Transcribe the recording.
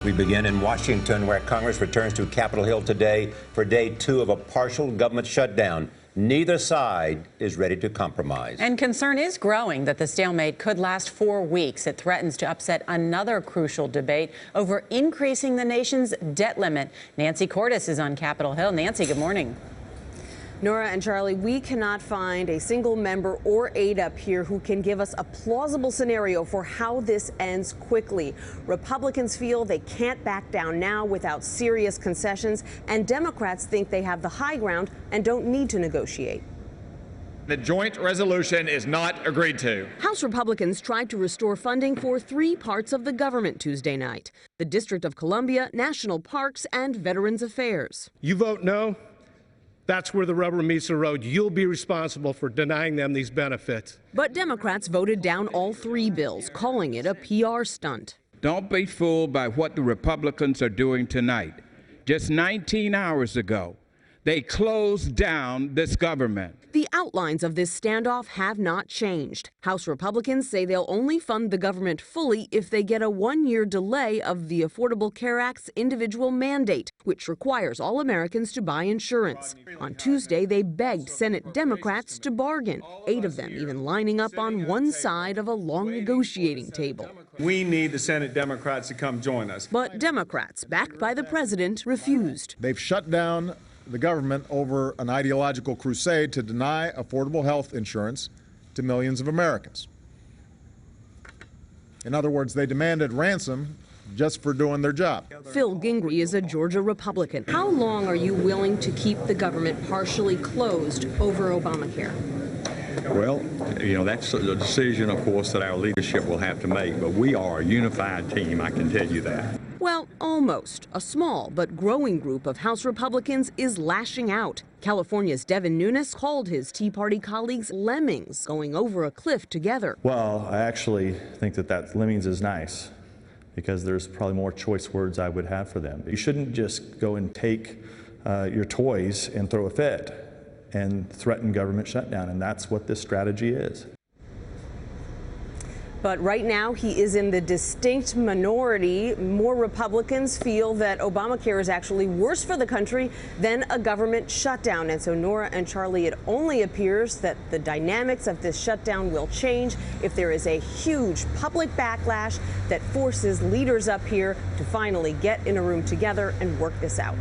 We begin in Washington, where Congress returns to Capitol Hill today for day 2 of a partial government shutdown. Neither side is ready to compromise. And concern is growing that the stalemate could last 4 weeks. It threatens to upset another crucial debate over increasing the nation's debt limit. Nancy Cordes is on Capitol Hill. Nancy, good morning. Nora and Charlie, we cannot find a single member or aide up here who can give us a plausible scenario for how this ends quickly. Republicans feel they can't back down now without serious concessions, and Democrats think they have the high ground and don't need to negotiate. The joint resolution is not agreed to. House Republicans tried to restore funding for 3 parts of the government Tuesday night: the District of Columbia, National Parks, and Veterans Affairs. You vote no, that's where the rubber meets the road. You'll be responsible for denying them these benefits. But Democrats voted down all 3 bills, calling it a PR stunt. Don't be fooled by what the Republicans are doing tonight. Just 19 hours ago, they closed down this government. The outlines of this standoff have not changed. House Republicans say they'll only fund the government fully if they get a 1-year delay of the Affordable Care Act's individual mandate, which requires all Americans to buy insurance. On Tuesday, they begged Senate Democrats to bargain, 8 of them even lining up on one side of a long negotiating table. We need the Senate Democrats to come join us. But Democrats, backed by the president, refused. They've shut down the government over an ideological crusade to deny affordable health insurance to millions of Americans. In other words, they demanded ransom just for doing their job. Phil Gingrey is a Georgia Republican. How long are you willing to keep the government partially closed over Obamacare? Well, that's a decision, of course, that our leadership will have to make, but we are a unified team, I can tell you that. Well, almost. A small but growing group of House Republicans is lashing out. California's Devin Nunes called his Tea Party colleagues lemmings going over a cliff together. Well, I actually think that lemmings is nice, because there's probably more choice words I would have for them. You shouldn't just go and take your toys and throw a fit and threaten government shutdown, and that's what this strategy is. But right now, he is in the distinct minority. More Republicans feel that Obamacare is actually worse for the country than a government shutdown. And so, Nora and Charlie, it only appears that the dynamics of this shutdown will change if there is a huge public backlash that forces leaders up here to finally get in a room together and work this out.